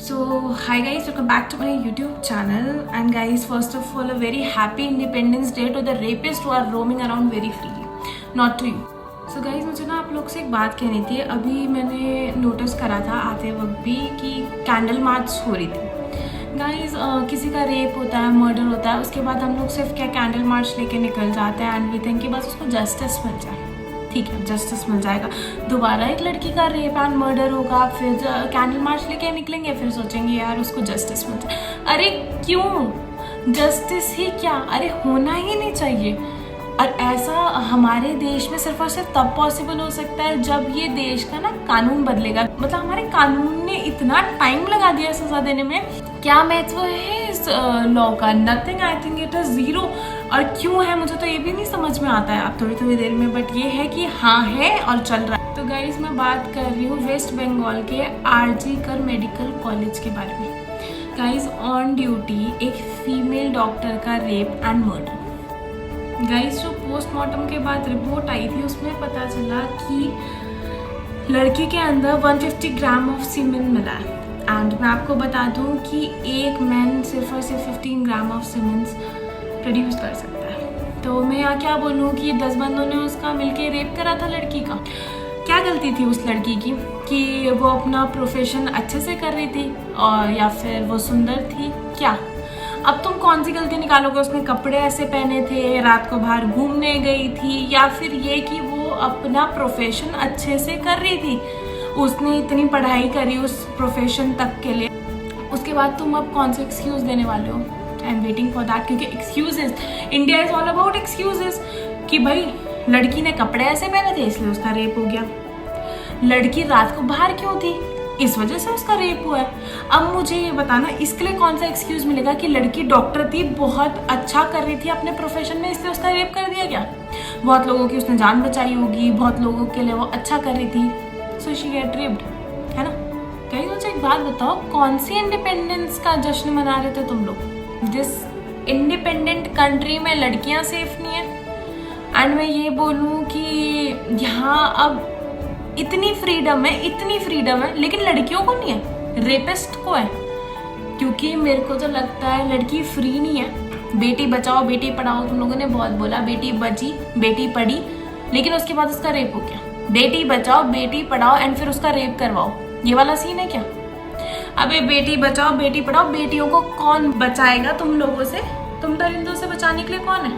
So, hi guys, welcome back to my YouTube channel. And guys, first of all, a very happy Independence Day to the rapists who are roaming around very freely. Not to you. So guys, मुझे ना आप लोग से एक बात कहनी थी. अभी मैंने नोटिस करा था आते वक्त भी कि कैंडल मार्च हो रही थी. गाइज किसी का रेप होता है, मर्डर होता है, उसके बाद हम लोग सिर्फ क्या कैंडल मार्च लेके निकल जाते हैं एंड वी थिंक कि बस उसको जस्टिस मिल जाए. ठीक है, जस्टिस मिल जाएगा. दोबारा एक लड़की का रेप एंड मर्डर होगा, फिर कैंडल मार्च लेके निकलेंगे, फिर सोचेंगे यार उसको जस्टिस मिल जाए. अरे क्यों जस्टिस ही क्या, अरे होना ही नहीं चाहिए. और ऐसा हमारे देश में सिर्फ और सिर्फ तब पॉसिबल हो सकता है जब ये देश का ना कानून बदलेगा. मतलब हमारे कानून ने इतना टाइम लगा दिया सजा देने में. क्या महत्व है इस लॉ का? Nothing. I think it is zero. और क्यों है मुझे तो ये भी नहीं समझ में आता है आप थोड़ी देर में, बट ये है कि हाँ है और चल रहा है. तो गाइज मैं बात कर रही हूँ वेस्ट बंगाल के आरजी कर मेडिकल कॉलेज के बारे में. गाइज ऑन ड्यूटी एक फीमेल डॉक्टर का रेप एंड मर्डर. गाइस जो पोस्टमार्टम के बाद रिपोर्ट आई थी उसमें पता चला कि लड़की के अंदर 150 ग्राम ऑफ सीमेन मिला है. एंड मैं आपको बता दूं कि एक मैन सिर्फ और सिर्फ 15 ग्राम ऑफ सीमेंस प्रोड्यूस कर सकता है. तो मैं यहाँ क्या बोलूँ कि 10 बंदों ने उसका मिलके रेप करा था लड़की का. क्या गलती थी उस लड़की की कि वो अपना प्रोफेशन अच्छे से कर रही थी और या फिर वो सुंदर थी? क्या अब तुम कौन सी गलती निकालोगे? उसने कपड़े ऐसे पहने थे, रात को बाहर घूमने गई थी, या फिर ये कि वो अपना प्रोफेशन अच्छे से कर रही थी, उसने इतनी पढ़ाई करी उस प्रोफेशन तक के लिए. उसके बाद तुम अब कौन सा एक्सक्यूज देने वाले हो? I am waiting for that, क्योंकि excuses, India is all about excuses. कि भाई लड़की ने कपड़े ऐसे पहने थे इसलिए उसका रेप हो गया. लड़की रात को बाहर क्यों थी? इस वजह से उसका रेप हुआ है. अब मुझे ये बताना इसके लिए कौन सा एक्सक्यूज मिलेगा कि लड़की डॉक्टर थी, बहुत अच्छा कर रही थी अपने प्रोफेशन में, इसलिए उसका रेप कर दिया गया. बहुत लोगों की उसने जान बचाई होगी, बहुत लोगों के लिए वो अच्छा कर रही थी, सो शी गेट रेप्ड, है ना. कहीं मुझे एक बात बताओ, कौन सी इंडिपेंडेंस का जश्न मना रहे थे तुम लोग जिस इंडिपेंडेंट कंट्री में लड़कियां सेफ नहीं है? एंड मैं ये बोलूँ कि यहाँ अब इतनी फ्रीडम है लेकिन लड़कियों को नहीं है, रेपिस्ट को है. क्योंकि मेरे को तो लगता है लड़की फ्री नहीं है. बेटी बचाओ बेटी पढ़ाओ तुम लोगों ने बहुत बोला, बेटी बची बेटी पढ़ी, लेकिन उसके बाद उसका रेप हो गया. बेटी बचाओ बेटी पढ़ाओ एंड फिर उसका रेप करवाओ, ये वाला सीन है क्या? अबे बेटी बचाओ बेटी पढ़ाओ, बेटियों को कौन बचाएगा तुम लोगों से? तुम दरिंदों से बचाने के लिए कौन है?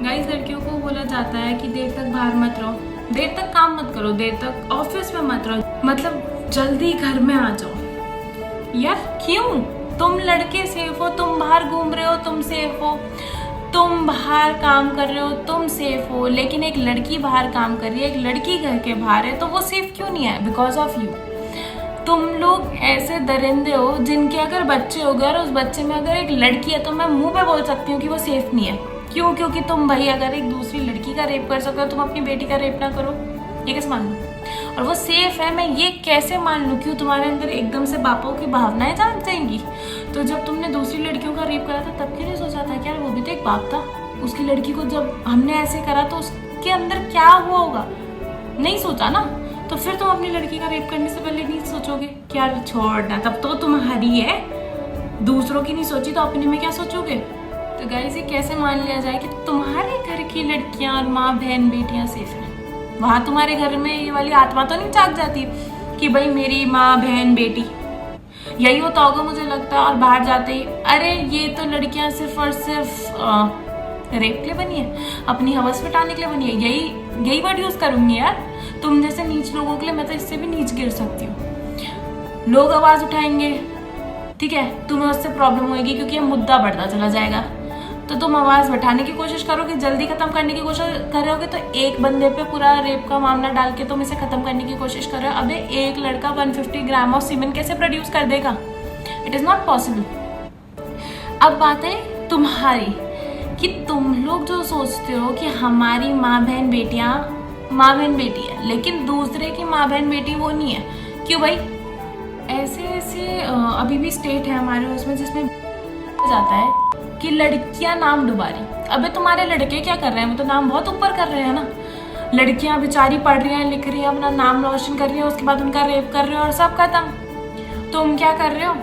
गाइस लड़कियों को बोला जाता है कि देर तक बाहर मत रहो, देर तक काम मत करो, देर तक ऑफिस में मत रहो, मतलब जल्दी घर में आ जाओ. यार क्यों? तुम लड़के सेफ हो, तुम बाहर घूम रहे हो, तुम सेफ हो, तुम बाहर काम कर रहे हो, तुम सेफ हो, लेकिन एक लड़की बाहर काम कर रही है, एक लड़की घर के बाहर है, तो वो सेफ क्यों नहीं है? Because of you. तुम लोग ऐसे दरिंदे हो जिनके अगर बच्चे हो गए और उस बच्चे में अगर एक लड़की है तो मैं मुंह पे बोल सकती हूँ कि वो सेफ नहीं है. क्यों? क्योंकि तुम भाई अगर एक दूसरी लड़की का रेप कर सकते हो, तुम अपनी बेटी का रेप ना करो, ये कैसे मान लो? और वो सेफ है, मैं ये कैसे मान लूँ? क्यों? तुम्हारे अंदर एकदम से बापों की भावनाएं जाग जाएंगी. तो जब तुमने दूसरी लड़कियों का रेप करा था तब क्यों नहीं सोचा था कि यार वो भी तो एक बाप था, उसकी लड़की को जब हमने ऐसे करा तो उसके अंदर क्या हुआ होगा? नहीं सोचा ना. तो फिर तुम अपनी लड़की का रेप करने से पहले नहीं सोचोगे कि यार छोड़ना, तब तो तुम्हारी है, दूसरों की नहीं सोची तो अपने में क्या सोचोगे? तो गाइस ये कैसे मान लिया जाए कि तुम्हारे घर की लड़कियां और माँ बहन बेटियां सेफ हैं? वहाँ तुम्हारे घर में ये वाली आत्मा तो नहीं जाग जाती कि भाई मेरी माँ बहन बेटी? यही होता होगा मुझे लगता है. और बाहर जाते ही अरे ये तो लड़कियां सिर्फ और सिर्फ रेप के लिए बनी है, अपनी हवस मिटाने के लिए बनी है. यही वर्ड यूज करूंगी यार. तुम जैसे नीच लोगों के लिए मैं तो इससे भी नीच गिर सकती हूँ. लोग आवाज उठाएंगे, ठीक है, तुम्हें उससे प्रॉब्लम होगी क्योंकि ये मुद्दा बढ़ता चला जाएगा. तो तुम आवाज बैठाने की कोशिश करोगे, जल्दी खत्म करने की कोशिश करोगे, तो एक बंदे पे पूरा रेप का मामला डाल के तुम इसे खत्म करने की कोशिश कर रहे हो. अबे एक लड़का 150 ग्राम ऑफ सीमेन कैसे प्रोड्यूस कर देगा? It is not possible. अब बात है तुम्हारी कि तुम लोग जो सोचते हो कि हमारी माँ बहन बेटी है, लेकिन दूसरे की माँ बहन बेटी वो नहीं है. क्यों भाई? ऐसे अभी भी स्टेट है हमारे उसमें जिसमें जाता है कि लड़कियां नाम डुबा रही. अबे तुम्हारे लड़के क्या कर रहे हैं? वो तो नाम बहुत ऊपर कर रहे हैं ना. लड़कियां बेचारी पढ़ रही हैं, लिख रही हैं, अपना नाम रोशन कर रही हैं, उसके बाद उनका रेप कर रहे हैं और सब खत्म. तुम क्या कर रहे हो?